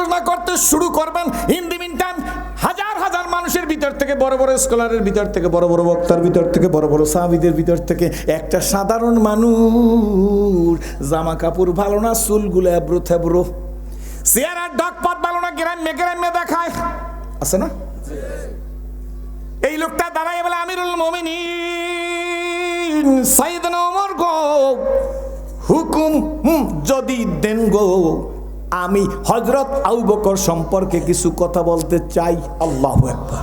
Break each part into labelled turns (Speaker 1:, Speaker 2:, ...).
Speaker 1: ঘোষণা করতে শুরু করবেন। ইন দি মিন টাইম হাজার হাজার মানুষের ভিতর থেকে, বড় বড় স্কলারের ভিতর থেকে, বড় বড় বক্তার ভিতর থেকে, বড় বড় সাহাবীদের ভিতর থেকে একটা সাধারণ মানুষ, জামা কাপড় ভালো না, চুলগুলো এবড়ো থেবড়ো, চেহারার ডকপথ ভালো না, গ্রামে গ্রামে দেখায়, আছে না? এই লোকটা দাঁড়ায় বলে, আমিরুল মুমিনিন সাইয়েদনা ওমর গো, হুকুম যদি দেন গো, আমি হযরত আবু বকর সম্পর্কে কিছু কথা বলতে চাই। আল্লাহু আকবার।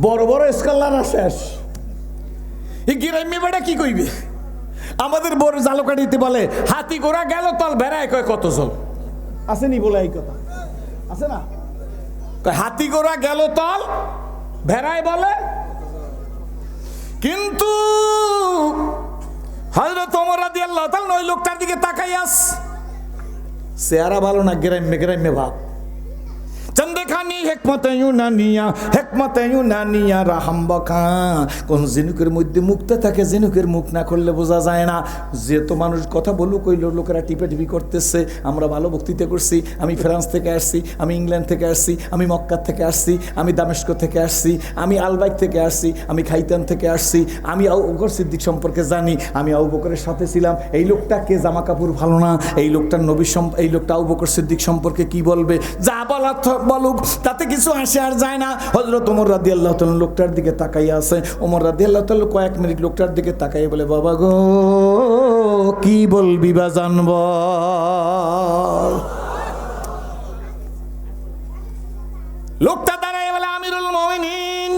Speaker 1: বড় বড় স্কলাররা শেষ, এই গ্রামে বেটা কি কইবে? আমাদের বড় জালকাঠিতে বলে, হাতি ঘোড়া গেল তল, বেড়ায় কয় কত চল, আসেনি বলে এই কথা আছে না? হাতি ঘোড়া গেল তল, ভেড়ায় বলে। কিন্তু হযরত ওমর রাদিয়াল্লাহু তাআলা ওই লোকটার দিকে তাকাইয়াস, চেহারা ভালো না, গ্রামে গ্রামে ভাব, চন্দেখানি হেকমতে ইউনানিয়া রাহাম্বকা। কোন জিনুকের মধ্যে মুক্ত থাকে, জিনুকের মুখ না করলে বোঝা যায় না। যেহেতু মানুষ কথা বলুক, ওই লোকেরা টিপে করতেছে। আমরা ভালো বক্তৃতা করছি, আমি ফ্রান্স থেকে আসছি, আমি ইংল্যান্ড থেকে আসছি, আমি মক্কা থেকে আসছি, আমি দামেস্ক থেকে আসছি, আমি আলবাইক থেকে আসছি, আমি খাইতান থেকে আসছি, আমি আবু বকর সিদ্দিক সম্পর্কে জানি, আমি আবু বকরের সাথে ছিলাম। এই লোকটা কে? জামা কাপড় ভালো না, এই লোকটার নবী এই লোকটা আবু বকর সিদ্দিক সম্পর্কে কি বলবে? যা বলার বলুক, তাতে কিছু আসে আর যায় না। হযরত ওমর রাদিয়াল্লাহু তাআলা লোকটার দিকে তাকাইয়া আছে। ওমর রাদিয়াল্লাহু তাআলা কয়েক মিনিট লোকটার দিকে তাকাইয়া বলে, বাবা গো, কি বলবি বা জানব? লোকটা দাঁড়ায় বলে, আমিরুল মুমিনিন,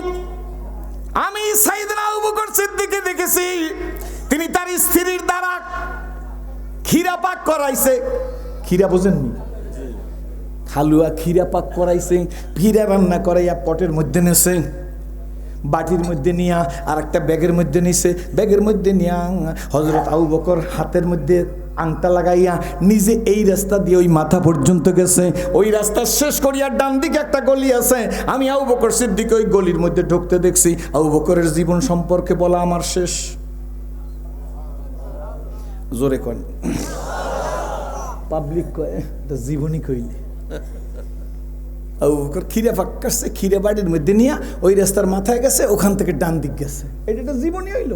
Speaker 1: আমি সাইয়েদনা আবু বকর সিদ্দিককে দেখেছি, তিনি তার স্ত্রীর দ্বারা ক্ষীরা পাক করাইছে। ক্ষীরা বোঝেননি? হালুয়া ক্ষীরা পাক করাইছে, ক্ষীরা রান্না করাইয়া পটের মধ্যে নেছে, বাটির মধ্যে নিয়া আর একটা ব্যাগের মধ্যে নিছে। ব্যাগের মধ্যে নিয়া হযরত আবু বকর হাতের মধ্যে আংটা লাগাইয়া নিজে এই রাস্তা দিয়ে ওই মাথা পর্যন্ত গেছে। ওই রাস্তা শেষ করিয়া ডান দিকে একটা গলি আছে, আমি আবু বকর সিদ্দিক ওই গলির মধ্যে ঢুকতে দেখছি। আবু বকরের জীবন সম্পর্কে বলা আমার শেষ। জোরে কন, পাবলিক কয় এটা জীবনী কইলে। আবু বকর ক্ষীরা পাক করছে, ক্ষীরা বাড়ির মধ্যে নিয়ে ওই রাস্তার মাথায় গেছে, ওখান থেকে ডান দিক গেছে। এটা একটা জীবনী হইল,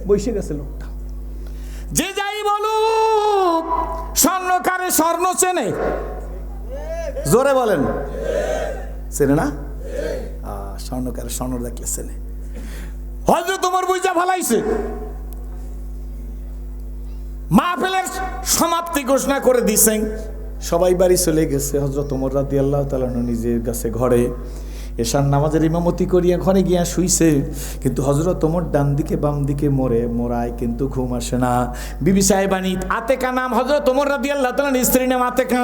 Speaker 1: বসে গেছে লোকটা। যে যাই বলুক, স্বর্ণকারে স্বর্ণ চেনে, জোরে বলেন, চেনে না? স্বর্ণকারে স্বর্ণ দেখলে চেনে। হযরত ওমর বুঝা ভালাইছে, মাহফিলের সমাপ্তি ঘোষণা করে দিছেন, সবাই বাড়ি চলে গেছে। হযরত ওমর রাদিয়াল্লাহু তাআলা নিজের কাছে ঘরে এশার নামাজের ইমামতি করিয়া ঘরে গিয়া শুইছে। কিন্তু হযরত ওমর ডান দিকে বাম দিকে মোরায়, কিন্তু ঘুম আসে না। বিবি সাহেবানি আতেকা নাম, হযরত ওমর রাদিয়াল্লাহু তাআলার স্ত্রী নাম আতেকা,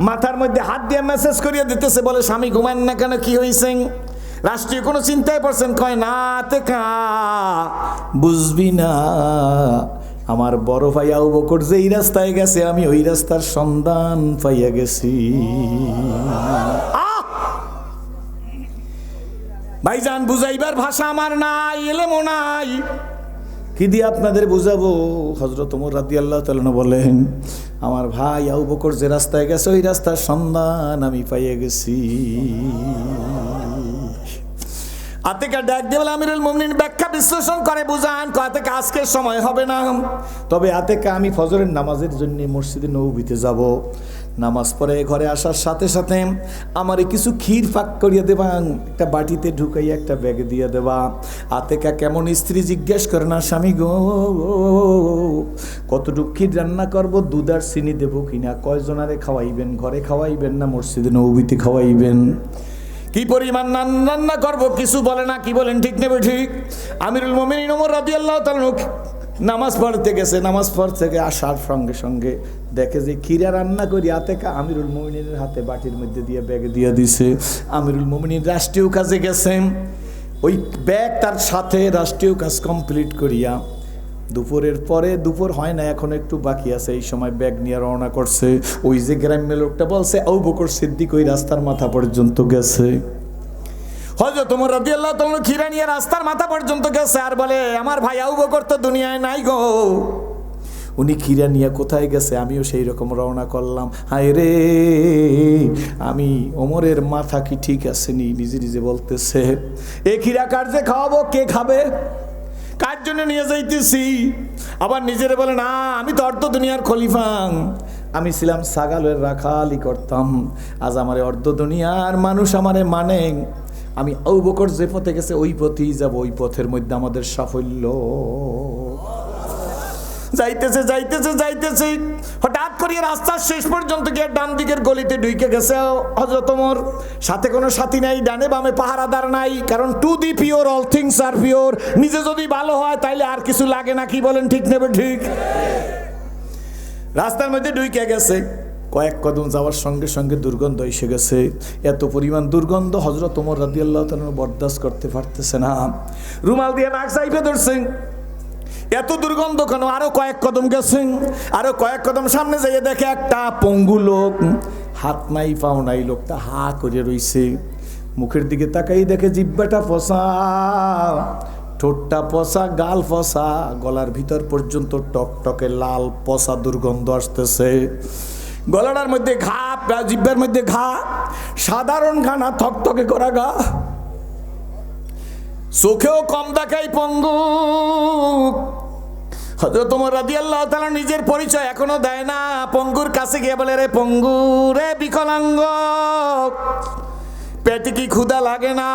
Speaker 1: মাথার মধ্যে হাত দিয়ে মেসেজ করিয়া দিতেছে, বলে স্বামী ঘুমান না কেন, কি হয়েছে? রাষ্ট্রীয় কোনো চিন্তায় পড়ছেন? কয় না আতেকা, বুঝবি না, আমার বড় ভাই আবু বকর যেই রাস্তায় গেছে, আমি ওই রাস্তার সন্ধান পাইয়া গেছি। ভাইজান, বুঝাইবার ভাষা আমার নাই, এলেমও নাই, কি দিয়ে আপনাদের বুঝাবো? হযরত ওমর রাদিয়াল্লাহু তাআলা বলেন, আমার ভাই আবু বকর যে রাস্তায় গেছে, ওই রাস্তার সন্ধান আমি পাইয়া গেছি। আতেকা ডাক দিয়ে বলে, আমিরুল মুমিনিন ব্যাখ্যা বিশ্লেষণ করে বুঝান। আতেকা আজকের সময় হবে না, তবে আতেকা আমি ফজরের নামাজের জন্য মসজিদে নববীতে যাব। নামাজ পড়ে ঘরে আসার সাথে সাথে আমারে কিছু ক্ষীর পাক করিয়া দেবা, একটা বাটিতে ঢুকাইয়া একটা ব্যাগে দিয়ে দেবা। আতেকা কেমন স্ত্রী জিজ্ঞেস করে না, স্বামী গো, কতটুক ক্ষীর রান্না করবো, দুধ আর চিনি দেবো কিনা, কয়জনারে খাওয়াইবেন, ঘরে খাওয়াইবেন না মসজিদে নববীতে খাওয়াইবেন, কি পরিমাণ রান্না করবো কিছু বলে না। কি বলেন, ঠিক নেবে? ঠিক। আমিরুল মুমিনিন ওমর রাদিয়াল্লাহু তাআলা নামাজ পড়তে গেছে, নামাজ পড় থেকে আসার সঙ্গে সঙ্গে দেখে যে ক্ষীরা রান্না করি আতেকা আমিরুল মুমিনিনের হাতে বাটির মধ্যে দিয়ে ব্যাগে দিয়ে দিছে। আমিরুল মুমিনিন রাষ্ট্রীয় কাজে গেছেন, ওই ব্যাগ তার সাথে রাষ্ট্রীয় কাজ কমপ্লিট করিয়া দুপুরের পরে, দুপুর হয় না এখন একটু বাকি আছে, এই সময় ব্যাগ নিয়ে রওনা করছে। ওই যে গ্রাম্য লোকটা বলছে আবু বকর সিদ্দিক ওই রাস্তার মাথা পর্যন্ত গেছে। হযরত ওমর রাদিয়াল্লাহু তাআলা ক্ষীরা নিয়ে রাস্তার মাথা পর্যন্ত গেছে আর বলে, আমার ভাই আবু বকর তো দুনিয়ায় নাই গো। উনি খিরা নিয়ে কোথায় গেছে, আমিও সেই রকম রওনা করলাম। হায় রে, আমি ওমরের মাথা কি ঠিক আছে নি? নিজে নিজে বলতেছে, এ খিরা কার যে খাওয়াবো, কে খাবে, কার জন্য নিয়ে যাইতেছি? আবার নিজের বলে, না আমি তো অর্ধ দুনিয়ার খলিফা, আমি ছিলাম ছাগলের রাখালি করতাম, আজ আমার অর্ধ দুনিয়ার মানুষ আমারে মানে, আমি আবু বকর যে পথে গেছে ওই পথেই যাব, ওই পথের মধ্যে আমাদের সাফল্য। যাইতেছে যাইতেছে যাইতেছে, হঠাৎ করে রাস্তার শেষ পর্যন্ত গিয়ে ডান দিকের গলিতে ঢুকে গেছে হযরত ওমর। সাথে কোনো সাথী নাই, ডানে বামে পাহারাদার নাই, কারণ to the pure all things are pure. নিজে যদি ভালো হয় তাইলে আর কিছু লাগে না, কি বলেন ঠিক নেবে ঠিক? রাস্তার মধ্যে ঢুকে গেছে, কয়েক কদম যাওয়ার সঙ্গে সঙ্গে দুর্গন্ধ এসে গেছে। এত পরিমাণ দুর্গন্ধ হযরত ওমর রাদিয়াল্লাহু তাআলা বরদাস্ত করতে পারতেছে না, রুমাল দিয়ে নাক চাইপে ধরছেন। এত দুর্গন্ধ কেন? আরো কয়েক কদম গেছেন, আরো কয়েক কদম সামনে যাইয়ে দেখে একটা পঙ্গু লোক, হাত নাই পাও নাই, লোকটা হা করে রইছে। মুখের দিকে তাকাই দেখে জিহ্বাটা পচা, ঠোঁটটা পচা, গাল পচা, গলার ভিতর পর্যন্ত টকটকে লাল পচা দুর্গন্ধ আসতেছে। গলাটার মধ্যে ঘা, জিহ্বার মধ্যে ঘা, সাধারণ ঘা না, থকথকে করা ঘা, চোখেও কম দেখাই পঙ্গু। হযরত ওমর রাদিয়াল্লাহু তাআলা নিজের পরিচয় এখনো দেয় না। পঙ্গুর কাছে গিয়ে বলে, রে পঙ্গু, রে বিকলাঙ্গ, পেটে কি ক্ষুধা লাগে না?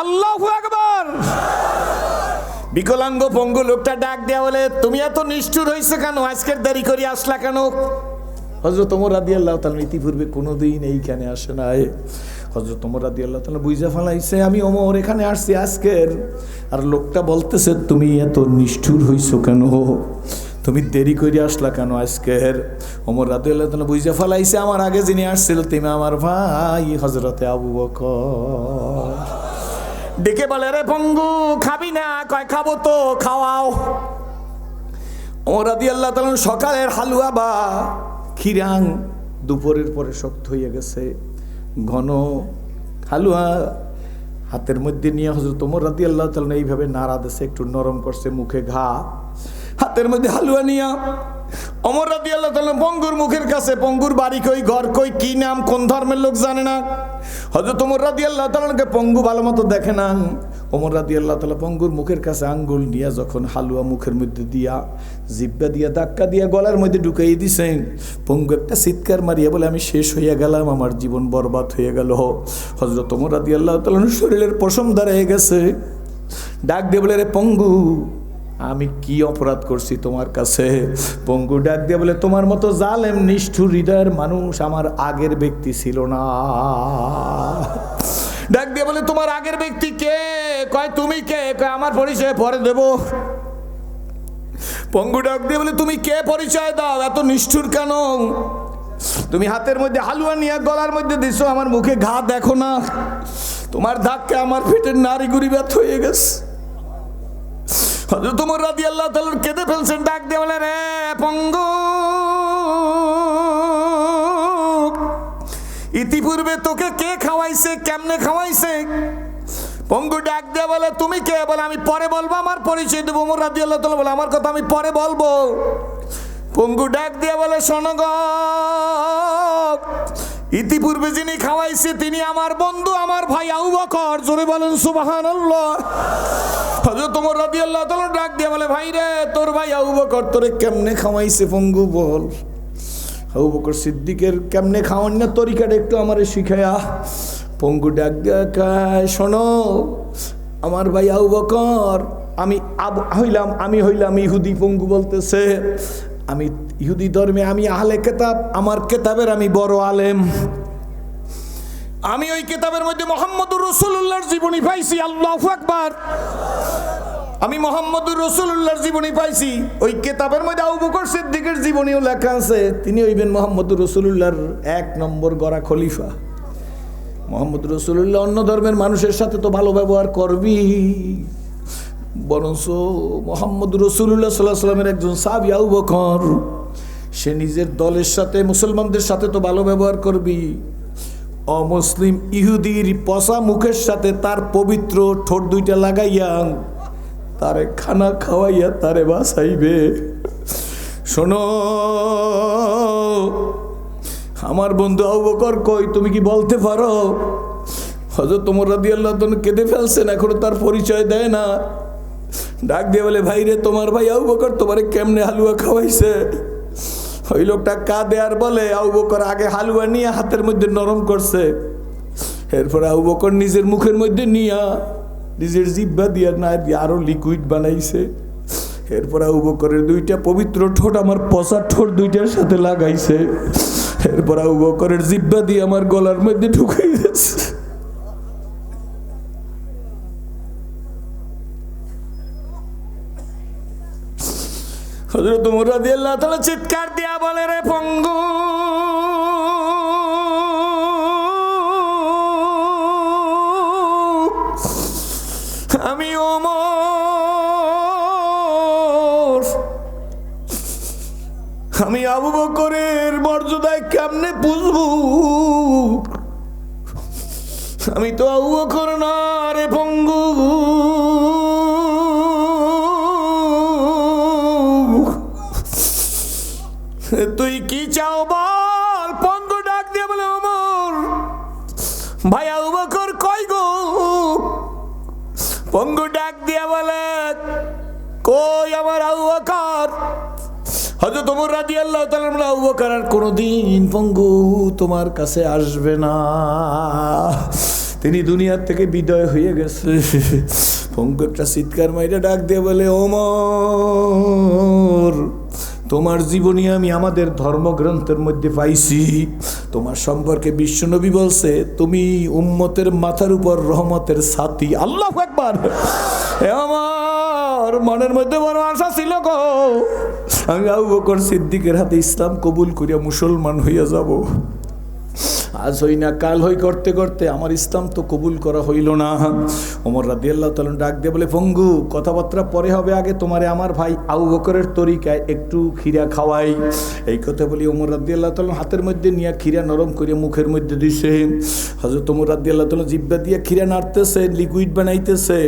Speaker 1: আল্লাহু আকবার। বিকলাঙ্গ পঙ্গু লোকটা ডাক দেয়া বলে, তুমি এত নিষ্ঠুর হইছো কেন? আজকের দেরি করে আসলা কেন? হযরত ওমর রাদিয়াল্লাহু তাআলা ইতিপূর্বে কোনোদিন এইখানে আসে নাই। হযরত ওমর রাদিয়াল্লাহু তাআলা বুঝা ফেলাইছে, আমি ওমর এখানে আসছি আজকের। আর লোকটা বলতেছে, তুমি এত নিষ্ঠুর হইছো কেন? তুমি দেরি করে আসলা কেন আজকের? ওমর রাদিয়াল্লাহু তাআলা বুঝা ফেলাইছে, আমার আগে যিনি আসছিল তুমি আমার ভাই হযরতে আবু বকর। ডেকে বলে, রে পঙ্গু, খাবি না? কয় খাবো তো, খাওয়াও। ওমর রাদিয়াল্লাহু তাআলা সকালের হালুয়া বা খিরাং দুপুরের পরে শক্ত হয়ে গেছে, ঘন হালুয়া হাতের মধ্যে নিয়ে হযরত ওমর রাদিয়াল্লাহু তাআলা এইভাবে নাড়া দিয়েছে, একটু নরম করছে, মুখে ঘা, হাতের মধ্যে হালুয়া নিয়া ওমর রাদিয়াল্লাহু তাআলা পঙ্গুর মুখের কাছে। পঙ্গুর বাড়ি কই, ঘর কই, কি নাম, কোন ধর্মের লোক জানে না। হযরত ওমর রাদিয়াল্লাহু তাআলাকে পঙ্গু ভালো মতো দেখে না। ওমর রাদিয়াল্লাহু তাআলা পঙ্গুর মুখের কাছে আঙ্গুল নিয়ে যখন হালুয়া মুখের মধ্যে দিয়া, জিহ্বা দিয়া ধাক্কা দিয়া গলার মধ্যে ঢুকাই দিছেন, পঙ্গু একটা চিৎকার মারিয়া বলে, আমি শেষ হইয়া গেলাম, আমার জীবন বরবাদ হয়ে গেল। হযরত ওমর রাদিয়াল্লাহু তাআলার শরীরের পশম দাঁড়িয়ে গেছে। ডাক দিয়ে বলে, রে পঙ্গু, আমি কি অপরাধ করছি তোমার কাছে? পঙ্গু ডাক দিয়ে বলে, তোমার মতো জালেম নিষ্ঠুর হৃদয়ের মানুষ আমার আগের ব্যক্তি ছিল না। ডাক দিয়ে বলে, তোমার আগের ব্যক্তি কে? কয় তুমি কে? কয় আমার পরিচয় পরে দেব। পঙ্গু ডাক দিয়ে বলে, তুমি কে, পরিচয় দাও, এত নিষ্ঠুর কেন? তুমি হাতের মধ্যে হালুয়া নিয়ে গলার মধ্যে দিছো, আমার মুখে ঘা দেখো না? তোমার ধাক্কা আমার পেটের নাড়ি গুড়ি ব্যথ হয়ে গেছে। হযরত ওমর রাদিয়াল্লাহু তাআলা কেঁদে ফেলছেন। ডাক দিয়ে বলে, রে পঙ্গু, ইতিপূর্বে তোকে কে খাওয়াইছে, কেমনে খাওয়াইছে? পঙ্গু ডাক দিয়ে বলে, তুমি কে? বলে, আমি পরে বলবো, আমার পরিচয় দেবো। ওমর রাদিয়াল্লাহু তাআলা বলে, আমার কথা আমি পরে বলবো। পঙ্গু ডাক দিয়ে বলে, শোনো গো, ইতিপূর্বে যিনি খাওয়াইছে তিনি আমার বন্ধু, আমার ভাই আবু বকর। জোরে বলেন সুবহানাল্লাহ। হযরত ওমর রাদিয়াল্লাহু তাআলা ডাক দিয়ে বলে, ভাই রে, তোর ভাই আবু বকর তোরে কেমনে খাওয়াইছে পঙ্গু বল। আবু বকর সিদ্দিকের কেমনে খাওয়ান না তরিকাটা একটু আমারে শিখায়া। পঙ্গু ডাক দিয়ে কয়, শোনো, আমার ভাই আবু বকর, আমি হইলাম ইহুদি। পঙ্গু বলতেছে, আমি ইহুদি ধর্মে, আমি আহলে কিতাব, আমার কিতাবের আমি বড় আলেম। আমি ওই কিতাবের মধ্যে মুহাম্মদুর রাসূলুল্লাহর জীবনী পাইছি। আল্লাহু আকবার। আমি মুহাম্মদুর রাসূলুল্লাহর জীবনী পাইছি। ওই কিতাবের মধ্যে আবু বকর সিদ্দিকের জীবনীও লেখা আছে। তিনি হইবেন মুহাম্মদুর রাসূলুল্লাহর 1 নম্বর গড়া খলিফা। মুহাম্মদুর রাসূলুল্লাহ অন্য ধর্মের মানুষের সাথে তো ভালো ব্যবহার করবি, বরঞ্চ মুহাম্মদুর রাসূলুল্লাহ সাল্লাল্লাহু আলাইহি ওয়াসাল্লামের একজন সাহাবী আবু বকর, সে নিজের দলের সাথে, মুসলমানদের সাথে তো ভালো ব্যবহার করবি, অমুসলিম ইহুদির পচা মুখের সাথে তার পবিত্র ঠোঁট দুইটা লাগাইয়া তারে খানা খাওয়াইয়া তারে বাঁচাইবে। শোনো, আমার বন্ধু আবু বকর কই, তুমি কি বলতে পারো? হযরত ওমর রাদিয়াল্লাহু তাআলা কেঁদে ফেলছেন, এখনো তার পরিচয় দেয় না। ডাক দিয়ে বলে, ভাই রে, তোমার ভাই আবু বকর তোমারে কেমনে হালুয়া খাওয়াইছে? ওই লোকটা কাঁদে আর বলে, আবু বকর আগে হালুয়া নিয়ে হাতের মধ্যে নরম করছে, এরপরে আবু বকর নিজের মুখের মধ্যে নিয়া নিজের জিহ্বা দিয়া না আরো লিকুইড বানাইছে। এরপর আবু বকরের দুইটা পবিত্র ঠোঁট আমার পচা ঠোঁট দুইটার সাথে লাগাইছে। এরপর আবু বকরের জিহ্বা দিয়ে আমার গলার মধ্যে ঢুকাই দিয়েছে। হযরত ওমর রাদিয়াল্লাহু তাআলা চিৎকার দিয়া বলে, রে পঙ্গু, আমি ওমর, আমি আবু বকরের মর্যাদায় কেমনে পুষবো? আমি তো আবু বকর না রে পঙ্গু। তুই কি চাও বল? পঙ্গু ডাক দিয়ে বলে, ওমর ভাই আবু বকর কই গো? পঙ্গু ডাক দিয়ে বলে, কই আমার আবু বকর? হযরত ওমর রাদিয়াল্লাহু তাআলা বলে, আবু বকর আর কোনোদিন পঙ্গু তোমার কাছে আসবে না, তিনি দুনিয়ার থেকে বিদায় হয়ে গেছে। পঙ্গু একটা চিৎকার মাইরা ডাক দিয়ে বলে, ওমর তোমার জীবনী আমি আমাদের ধর্মগ্রন্থের মধ্যে পাইছি। তোমার সম্পর্কে বিশ্বনবী বলছে, তুমি উম্মতের মাথার উপর রহমতের ছাতি। আল্লাহু আকবার। আমার মনের মধ্যে বড় আশা ছিল গো, আমি আবু বকর সিদ্দিকের হাতে ইসলাম কবুল করিয়া মুসলমান হইয়া যাব। আজ হই না কাল হই করতে করতে আমার ইসলাম তো কবুল করা হইল না। ওমর রাদিয়াল্লাহু তাআলা ডাক দিয়ে বলে, পঙ্গু কথাবার্তা পরে হবে, আগে তোমারে আমার ভাই আবু বকরের তরিকায় একটু খিরা খাওয়াই। এই কথা বলি ওমর রাদিয়াল্লাহু তাআলা হাতের মধ্যে নিয়ে খিরা নরম করে মুখের মধ্যে দিছে। হযরত ওমর রাদিয়াল্লাহু তাআলা জিহ্বা দিয়ে খিরা নাড়তেছে, লিকুইড বানাইতেছে।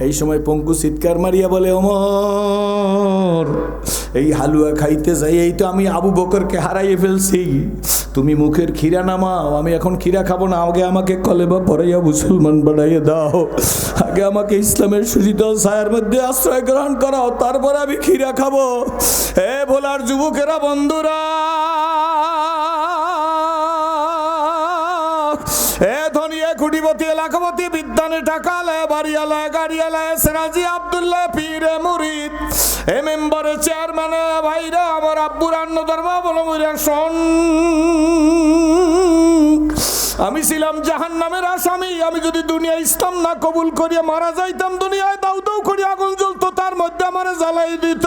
Speaker 1: এই সময় পঙ্গু চিৎকার মারিয়া বলে, ওমর এই হালুয়া খাইতে যাই এই তো আমি আবু বকরকে হারাইয়ে ফেলছি, তুমি মুখের খিরা নামাও, আমি এখন খিরা খাবো না, আগে আমাকে কলেমা পড়াইয়া মুসলমান বানাইয়ে দাও, আগে আমাকে ইসলামের শীতল ছায়ার মধ্যে আশ্রয় গ্রহণ করাও, তারপরে আমি খিরা খাবো। হে ভোলার যুবকেরা, বন্ধুরা, এ ধনিয়া কুটিপতি এলাকাপতি বিদ্যানে টাকালায় বাড়িয়ালায় গাড়িয়ালায় সেরাজি আব্দুল্লাহ পীরে মুরিদ এ মেম্বারের চেয়ারম্যান ভাইরা, আমার আব্বুর অন্য ধর্মাবলম্বীরা শোন, আমি ছিলাম জাহান্নামের আসামি। আমি যদি দুনিয়া ইসলাম না কবুল করিয়া মারা যাইতাম, দুনিয়ায় দাউ দাউ করিয়া আগুন জ্বলতো, তার মধ্যে আমার জ্বালাই দিত।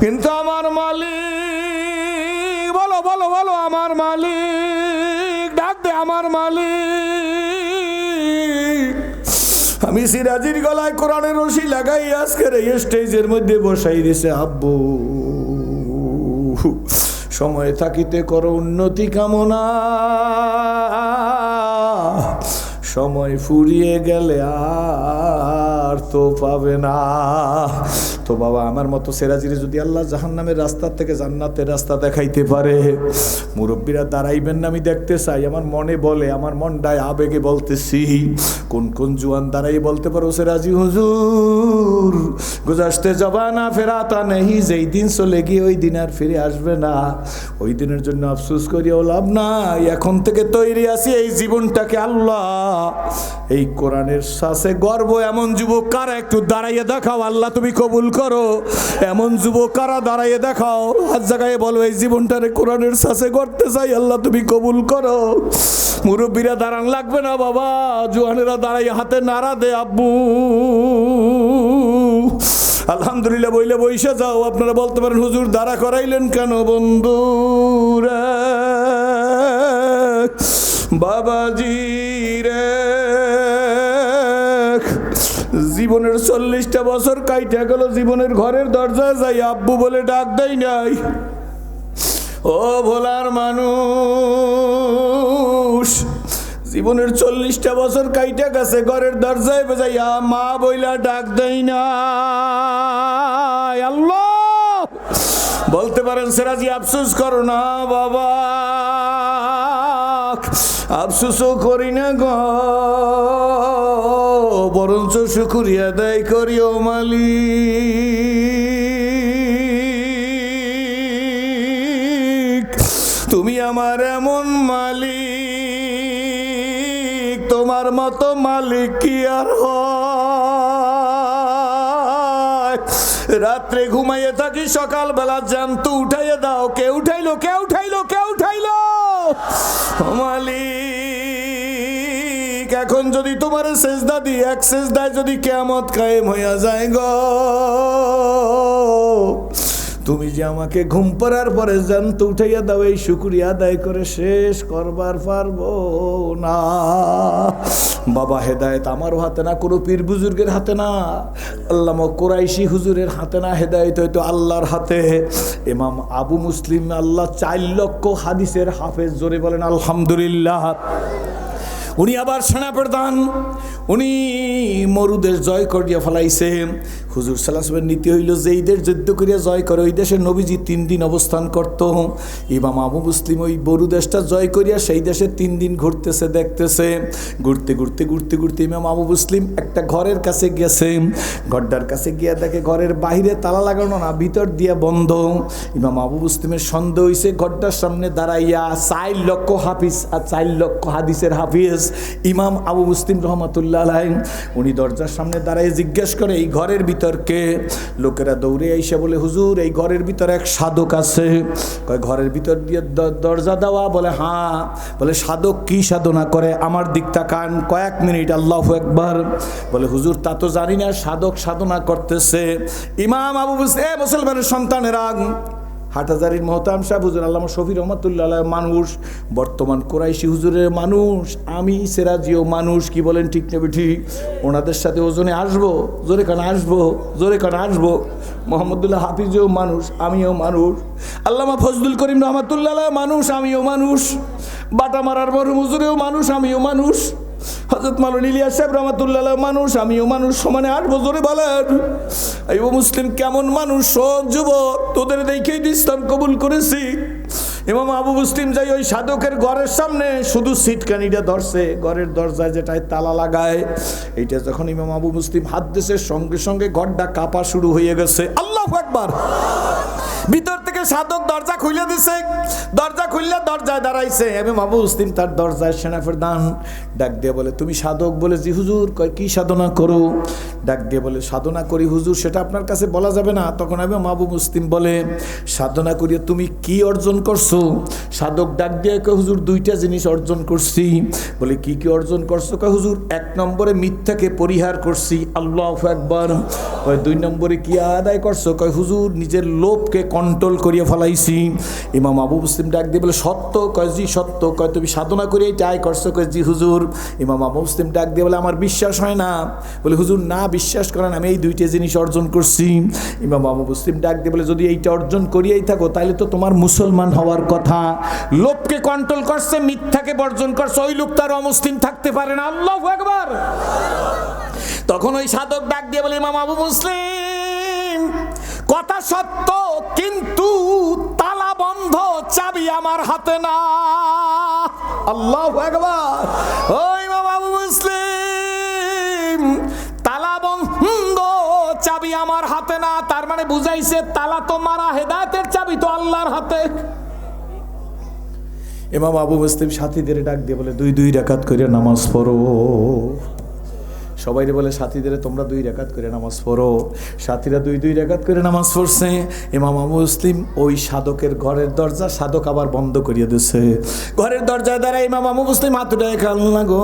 Speaker 1: কিন্তু আমার মালিক, বলো বলো বলো, আমার মালিক, ডাক দে আমার মালিক, আমি সিরাজির গলায় কোরআনের রশি লাগাই আজকের এই স্টেজের মধ্যে বসাই দিছে। আব্বু সময় থাকিতে করো উন্নতি কামনা, সময় ফুরিয়ে গেলে আর তো পাবে না। তো বাবা, আমার মতো সেরাজিরে যদি আল্লাহ জাহান্নামের রাস্তার থেকে জান্নাতের রাস্তা দেখাইতে পারে, মুরব্বীরা দাঁড়াইবেন না আমি দেখতে চাই। আমার মনে বলে, আমার মনটায় আবেগে বলতেছি, কোন কোন জুয়ান দাঁড়াই বলতে পারো, সেরাজি হুজুর গুজারতে জবানা ফেরাতা নেই, যেই দিন চলে গিয়ে ওই দিন আর ফিরে আসবে না, ওই দিনের জন্য আফসোস করিও লাভ নাই। এখন থেকে তৈরি আছি এই জীবনটাকে আল্লাহ এই কোরআনের সাথে গর্ব। এমন যুবক কারা একটু দাঁড়াইয়ে দেখাও, আল্লাহ তুমি কবুল করো। এমন যুবক কারা দাঁড়াইয়ে দেখাও, হাত জায়গায় বলো, এই জীবনটারে কোরআনের সাথে গড়তে চাই, আল্লাহ তুমি কবুল করো। মুরব্বীরা দাঁড়ান লাগবে না বাবা, জোয়ানেরা দাঁড়াইয়ে হাতে নাড়া দে। আব্বু আলহামদুলিল্লাহ বইলে বইসা যাও। আপনারা বলতে পারেন, হুজুর দাঁড়া করাইলেন কেন? বন্ধুরা, বাবাজি রে, জীবনের 40টা বছর কাইটা গেল, জীবনের ঘরের দরজায় যাই আব্বু বলে ডাক দেয় নাই। ও ভোলার মানুষ, জীবনের 40টা বছর কাইটা গেছে, ঘরের দরজায় যাইয়া মা বইলা ডাক দেয় নাই। আল্লাহ বলতে পারেন সেরাজি আফসোস করো না বাবা, আফসোসও করি না গো, বরঞ্চ শুকরিয়া আদায় করিও মালিক। তুমি আমার এমন মালিক, তোমার মতো মালিক কি আর হয়? রাত্রে ঘুমাইয়ে থাকি, সকালবেলা জ্যান্ত উঠাইয়ে দাও। কে উঠাইলো, কে উঠাইলো, কে উঠাইলো? মালিক, এখন যদি তোমার সেজদা দিই, এক সেজদায় যদি কিয়ামত কায়েম হইয়া যায় গো, তুমি যে আমাকে ঘুম পাড়ার পরে জ্যান্ত উঠাইয়া দাও, এই শুকরিয়া আদায় করে শেষ করবার পারবো না। বাবা, হেদায়েত আমারও হাতে না, কোনো পীর বুজুর্গের হাতে না, আল্লামা কুরাইশি হুজুরের হাতে না, হেদায়েত হয়তো আল্লাহর হাতে। ইমাম আবু মুসলিম, আল্লাহ 4 লক্ষ হাদিসের হাফেজ, জোরে বলেন আলহামদুলিল্লাহ। উনি আবার সেনাপ্রধান, উনি মরুদেশ জয় করিয়া ফেলাইছে। হুজুর সাল্লাল্লাহু আলাইহি ওয়াসাল্লামের নীতি হইল যে এই দেশ যুদ্ধ করিয়া জয় করে, ওই দেশে নবীজি 3 দিন অবস্থান করত। ইমাম আবু মুসলিম ওই বরু দেশটা জয় করিয়া সেই দেশে 3 দিন ঘুরতেছে, দেখতেছে। ঘুরতে ঘুরতে ঘুরতে ঘুরতে ইমাম আবু মুসলিম একটা ঘরের কাছে গেছে। ঘরটার কাছে গিয়া দেখে ঘরের বাইরে তালা লাগানো না, ভিতর দিয়া বন্ধ। ইমাম আবু মুসলিমের সন্দেহ হইছে, ঘরটার সামনে দাঁড়াইয়া 4 লক্ষ হাফিজ আর 4 লক্ষ হাদিসের হাফিজ ইমাম আবু মুসলিম রহমাতুল্লাহ আলাইহি, উনি দরজার সামনে দাঁড়ায় জিজ্ঞেস করে এই ঘরের ভিতরকে? লোকেরা দৌড়ে আইসা বলে, হুজুর এই ঘরের ভিতর এক সাধক আছে। কয় ঘরের ভিতর দিয়ে দরজা দেওয়া? বলে হ্যাঁ। বলে সাধক কি সাধনা করে? আমার দিক তাকান কয়েক মিনিট, আল্লাহু আকবার। বলে হুজুর তা তো জানি না, সাধক সাধনা করতেছে। ইমাম আবু মুসলিম, মুসলমানের সন্তানেরা, হাটহাজারীর মহতাম সাহেব হুজুর আল্লামা শফি রহমাতুল্লাহ আলাইহি মানুষ, বর্তমান কুরাইশি হুজুরের মানুষ, আমি সেরাজিও মানুষ। কি বলেন, ঠিক নেবে ঠিক? ওনাদের সাথে ওজনে আসবো, জোরে কান আসবো, জোরে কান আসবো। মোহাম্মদুল্লাহ হাফিজও মানুষ, আমিও মানুষ। আল্লামা ফজলুল করিম রহমাতুল্লাহ আলাইহি মানুষ, আমিও মানুষ। বাটা মারার মরহুম হুজুরেও মানুষ, আমিও মানুষ। হযরত মাওলানা ইলিয়াস সাহেব রহমাতুল্লাহ আলাইহি মানুষ, আমিও মানুষ। সমানে 8 বছরে বলেন এই মুসলিম কেমন মানুষ? যুবক, তোদের দেখেই ইসলাম কবুল করেছি। ইমাম আবু মুসলিম যাই ওই সাধকের ঘরের সামনে শুধু সিটকানিটা ধরছে, ঘরের দরজায় যেটায় তালা লাগায়, এইটা যখন ইমাম আবু মুসলিম হাত দিয়েছে, সঙ্গে সঙ্গে ঘরটা কাঁপা শুরু হয়ে গেছে। আল্লাহু আকবার। ভিতর থেকে সাধক দরজা খুলে দিছে, দরজা খুললে দরজায় দাঁড়াইছে ইমাম আবু মুসলিম, তার দরজায় সেনাপ্রধান। ডাক দিয়ে বলে তুমি সাধক? বলে জি হুজুর। কয় কি সাধনা করো? ডাক দিয়ে বলে সাধনা করি হুজুর, সেটা আপনার কাছে বলা যাবে না। তখন ইমাম আবু মুসলিম বলে সাধনা করিয়া তুমি কি অর্জন করছো? সাধক ডাক দিয়ে কয় হুজুর 2টা জিনিস অর্জন করছি। বলে কি কি অর্জন করছো? কয় হুজুর 1 নম্বরে মিথ্যাকে পরিহার করছি, আল্লাহু আকবার। কয় 2 নম্বরে কি আদায় করছো? কয় হুজুর নিজের লোভকে কন্ট্রোল করিয়া ফেলাইছি। ইমাম আবু মুসলিম ডাক দিয়ে বলে সত্য? কয় জি সত্য। কয় তুমি সাধনা করে এইটা আয় করছো? কয় জি হুজুর। ইমাম আবু মুসলিম ডাক দিয়ে বলে আমার বিশ্বাস হয় না। বলে হুজুর না বিশ্বাস করেন, আমি এই 2টা জিনিস অর্জন করছি। ইমাম আবু মুসলিম ডাক দিয়ে বলে যদি এইটা অর্জন করিয়াই থাকো তাহলে তো তোমার মুসলমান হওয়ার কথা। লোভকে কন্ট্রোল করছে, মিথ্যাকে বর্জন করছে, ওই লোক তার অমুসলিম থাকতে পারে না। আল্লাহু আকবার। তখন ওই সাধক ডাক দিয়ে বলে ইমাম আবু মুসলিম কথা সত্য, কিন্তু তালা বন্ধ, চাবি আমার হাতে না। আল্লাহু আকবার। ওই ইমাম আবু মুসলিম তালা বন্ধ, চাবি আমার হাতে না, তার মানে বুঝাইছে তালা তো মারা, হেদায়েতের চাবি তো আল্লাহর হাতে। ইমাম আবু মুসলিম সাথীদের ডাক দিয়ে বলে 2 রাকাত করে নামাজ পড়ো। সবাই বলে সাথীদের তোমরা 2 রাকাত করে নামাজ পড়ো। সাথীরা 2 রাকাত করে নামাজ পড়ছে। ইমাম আবু মুসলিম ওই সাধকের ঘরের দরজা সাধক আবার বন্ধ করিয়ে দিচ্ছে। ঘরের দরজায় দাঁড়ায় ইমাম আবু মুসলিম হাত উঠায়, আল্লাহ গো,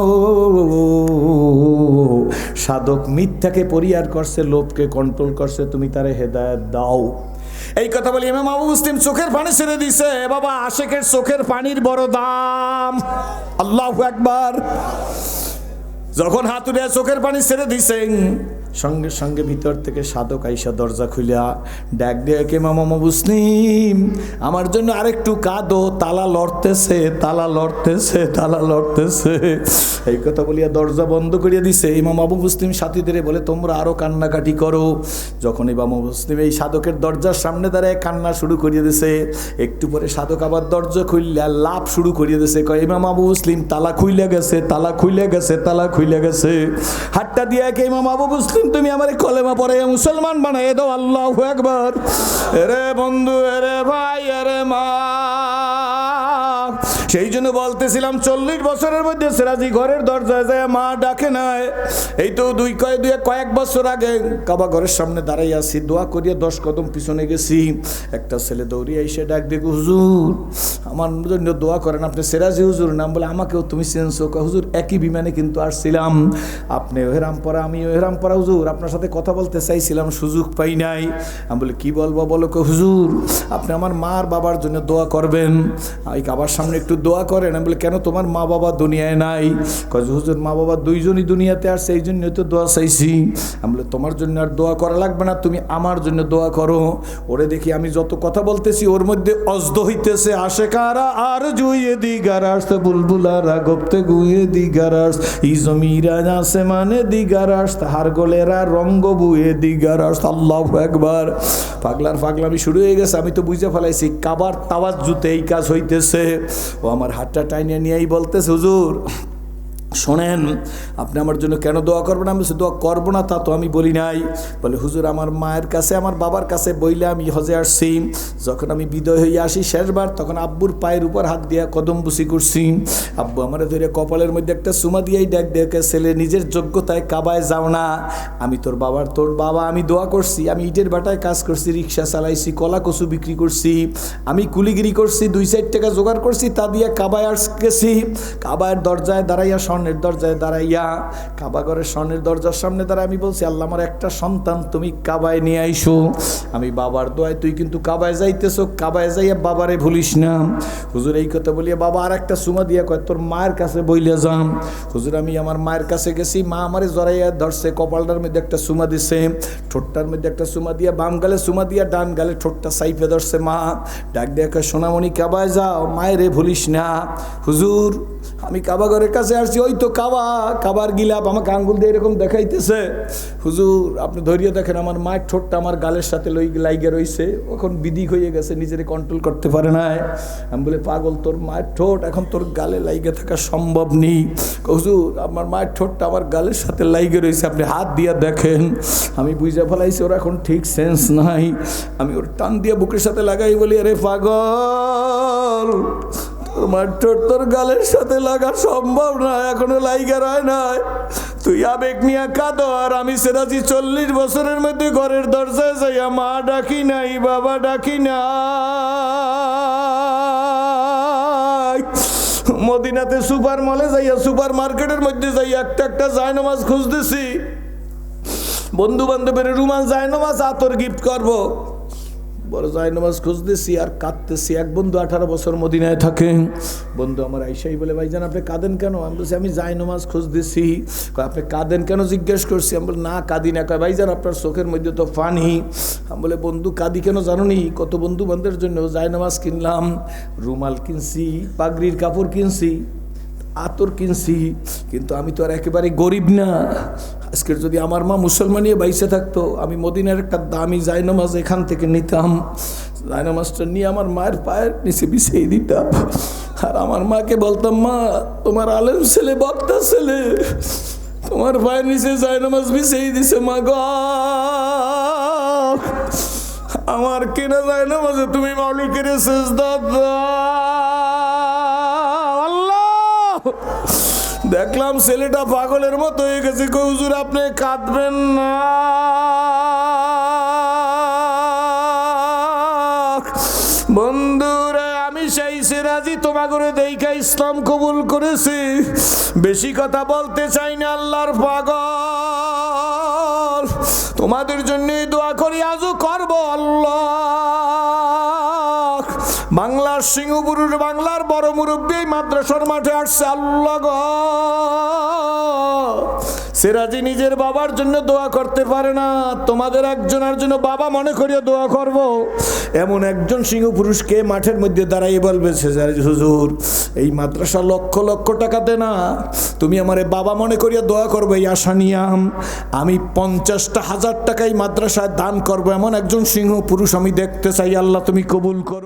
Speaker 1: সাধক মিথ্যাকে পরিহার করছে, লোভকে কন্ট্রোল করছে, তুমি তারে হেদায়েত দাও। এই কথা বলি ইমাম আবু মুসলিম চোখের পানি ছেড়ে দিছে। বাবা, আশেকের চোখের পানির বড় দাম। আল্লাহু আকবার। যখন হাত উঠে চোখের পানি ছেড়ে দিছেন, সঙ্গে সঙ্গে ভিতর থেকে সাধক আইসা দরজা খুলিয়া ডাক দিয়ে কে মামা মুসলিম আমার জন্য আরেকটু কাঁদো, তালা লড়তেছে, তালা লড়তেছে, তালা লড়তেছে। এই কথা বলিয়া দরজা বন্ধ করিয়া দিছে। ইমাম আবু মুসলিম সাথীদের বলে তোমরা আরো কান্নাকাটি করো। যখন ইমাম আবু মুসলিম এই সাধকের দরজার সামনে দাঁড়ায় কান্না শুরু করিয়ে দিছে, একটু পরে সাধক আবার দরজা খুললে লাভ শুরু করিয়ে দিছে। কয় ইমাম আবু মুসলিম তালা খুইলে গেছে, তালা খুইলে গেছে, তালা খুইলে গেছে। হাতটা দিয়ে কে ইমাম আবু মুসলিম তুমি আমার কলেমা পড়ে মুসলমান বানাই দাও, আল্লাহু আকবার। এরে বন্ধু, এরে ভাই, এরে মা, সেই জন্য বলতেছিলাম 40 বছরের মধ্যে সিরাজি ঘরের দরজায় যায় মা ডাকে নাই। এই তো কয়েক বছর আগে কাবা ঘরের সামনে দাঁড়াই আছি, দোয়া করিয়া 10 কদম পিছনে গেছি, একটা ছেলে দৌড়িয়ে এসে ডাক দেখো হুজুর আমার জন্য দোয়া করেন, আপনি সিরাজি হুজুর নাম বলে আমাকেও তুমি চেনছো? হুজুর একই বিমানে কিন্তু আসছিলাম, আপনি ওহেরামপাড়া আমি ওহেরামপাড়া, হুজুর আপনার সাথে কথা বলতে চাইছিলাম সুযোগ পাই নাই। আমি বলে কি বলবো বলো? হুজুর আপনি আমার মার বাবার জন্য দোয়া করবেন, এই কাবার সামনে একটু দোয়া করেন। আমি বলে কেন তোমার মা বাবা দুনিয়ায় নাই? হুজুর মা বাবা দুইজনই দুনিয়াতে আসছে, এই জন্যই তো দোয়া চাইছি। আমি বলে তোমার জন্য আর দোয়া করা লাগবে না, তুমি আমার জন্য দোয়া করো। ওরে দেখি আমি যত কথা বলতেছি ওর মধ্যে অজদ হইতেছে, আশেকারা আর জুইয়ে দিগারাস বুলবুলারা গপ্তে গুয়ে দিগারাস ই জমিরা আসমানে দিগারাস তাহার গলেরা রঙ্গ বুয়ে দিগারাস। আল্লাহু আকবার। পাগলার পাগলামি শুরু হয়ে গেছে। আমি তো বুঝে ফেলাইছি কাবার তাওয়াজ্জুতে এই কাজ হইতেছে। ও আমার হাতটা টাইনিয়ে নিয়েই বলতেছে হুজুর শোনেন আপনি আমার জন্য কেন দোয়া করবেন? আমি দোয়া করবো না তা তো আমি বলি নাই। বলে হুজুর আমার মায়ের কাছে আমার বাবার কাছে বইলে আমি হজে আসছি, যখন আমি বিদায় হয়ে আসি শেষবার তখন আব্বুর পায়ের উপর হাত দিয়া কদম বুসি করছি। আব্বু আমার ধরে কপালের মধ্যে একটা সুমা দিয়েই ডাক দেখে ছেলে নিজের যোগ্যতায় কাবায় যাও না, আমি তোর বাবা আমি দোয়া করছি, আমি ইটের বাটায় কাজ করছি, রিক্সা চালাইছি, কলা কচু বিক্রি করছি, আমি কুলিগিরি করছি, 2-4 টাকা জোগাড় করছি, তা দিয়ে কাবায় গেছি। কাবায়ের দরজায় দাঁড়াইয়া স্বর্ণের দরজায় দাঁড়াইয়া কাবাঘরের স্বর্ণের দরজার সামনে দাঁড়ায় আমি বলছি আল্লাহ আমার একটা সন্তান তুমি কাবায় নিয়ে আইসো। আমি বাবার দোয়ায় তুই কিন্তু কাবায় যাইতেছো, কাবায় যাইয়া বাবারে ভুলিস না। হুজুর এই কথা বলিয়া বাবা আর একটা সুমা দিয়া কয় তোর মায়ের কাছে বইলে যাম। হুজুর আমি আমার মায়ের কাছে গেছি, মা আমারে জড়াইয়া ধরছে, কপালটার মধ্যে একটা সুমা দিছে, ঠোঁটটার মধ্যে একটা সুমা দিয়া, বাম গালে সুমা দিয়া ডান গালে ঠোঁটটা সাইফে ধরছে। মা ডাক দিয়া কয় সোনামণি কাবায় যাও, মায়েরে ভুলিস না। হুজুর আমি কাবাঘরের কাছে আসছি, ওই তো কাবার গিলাপ আমাকে আঙ্গুল দিয়ে এরকম দেখাইতেছে। হুজুর আপনি ধরিয়ে দেখেন আমার মায়ের ঠোঁটটা আমার গালের সাথে লাইগে রইছে, এখন বিদিক হয়ে গেছে, নিজের কন্ট্রোল করতে পারে না। আমি বলে পাগল তোর মায়ের ঠোঁট এখন তোর গালে লাইগে থাকা সম্ভব নেই। হুজুর আমার মায়ের ঠোঁটটা আমার গালের সাথে লাইগে রয়েছে, আপনি হাত দিয়ে দেখেন। আমি বুঝে ফেলাইছি ওর এখন ঠিক সেন্স নাই। আমি ওর টান দিয়ে বুকের সাথে লাগাই বলি আরে পাগল তোর মায়ের ঠোঁট তোর গালের সাথে লাগা সম্ভব না, এখনো লাইগা রয় নাই, তুই আবেগ নিয়ে কাঁদো। আর আমি সিরাজি 40 বছরের মধ্যে ঘরের দরজায় যাইয়া মা ডাকি নাই, বাবা ডাকি নাই। মদিনাতে সুপার মলে যাইয়া সুপার মার্কেটের মধ্যে যাইয়া একটা জায়নামাজ খুঁজতেছি, বন্ধু বান্ধবের রুমাল জায়নামাজ আতর গিফট করবো, বড় জায়নামাজ খুঁজতেছি আর কাঁদতেছি। এক বন্ধু 18 বছর মদিনায় থাকে, বন্ধু আমার আইসাই বলে ভাইজান আপনি কাঁদেন কেন? আমি বলছি আমি জায়নামাজ খুঁজতেছি। আপনি কাঁদেন কেন জিজ্ঞেস করছি? আমি বলি না কাঁদি না। কয় ভাইজান আপনার চোখের মধ্যে তো পানি। আমি বলে বন্ধু কাঁদি কেন জানো নি? কত বন্ধু বান্ধবের জন্য জায়নামাজ কিনলাম, রুমাল কিনছি, পাগড়ির কাপড় কিনছি, আতর কিনছি, কিন্তু আমি তো আর একেবারে গরিব না। আজকের যদি আমার মা মুসলমানিয়ে বাইসে থাকতো আমি মদিনার একটা দামি জায়নামাজ এখান থেকে নিতাম, জায়নামাজটা নিয়ে আমার মায়ের পায়ের নিচে বিছিয়ে দিতাম, আর আমার মাকে বলতাম মা তোমার আলেম ছেলে বক্তা ছেলে তোমার পায়ের নিচে জায়নামাজ বিছিয়ে দিছে, মা গো আমার কেনা জায়নামাজে তুমি মালিকের সেজদা দাও। দেখলাম ছেলেটা পাগলের মতো হয়ে গেছে। হুজুর আপনি কাঁদবেন না, বন্ধুরা আমি সেই সিরাজি তোমাগরে দেইখা ইসলাম কবুল করেছি, বেশি কথা বলতে চাই না। আল্লাহর পাগল তোমাদের জন্যই দোয়া করি, আজও করবো। আল্লাহ বাংলার সিংহপুরুষ বাংলার বড় মুরব্বী মাদ্রাসার মাঠে আসছে। আল্লাহ গো সিরাজি নিজের বাবার জন্য দোয়া করতে পারে না, তোমাদের একজনের জন্য বাবা মনে করিয়া দোয়া করব। এমন একজন সিংহ পুরুষকে মাঠের মধ্যে দাঁড়াই বলবে সিরাজি হুজুর এই মাদ্রাসা লক্ষ লক্ষ টাকা দে না, তুমি আমারে বাবা মনে করিয়া দোয়া করবে, এই আশা নিয়াম আমি 50,000 টাকা এই মাদ্রাসায় দান করবো, এমন একজন সিংহ পুরুষ আমি দেখতে চাই, আল্লাহ তুমি কবুল করো।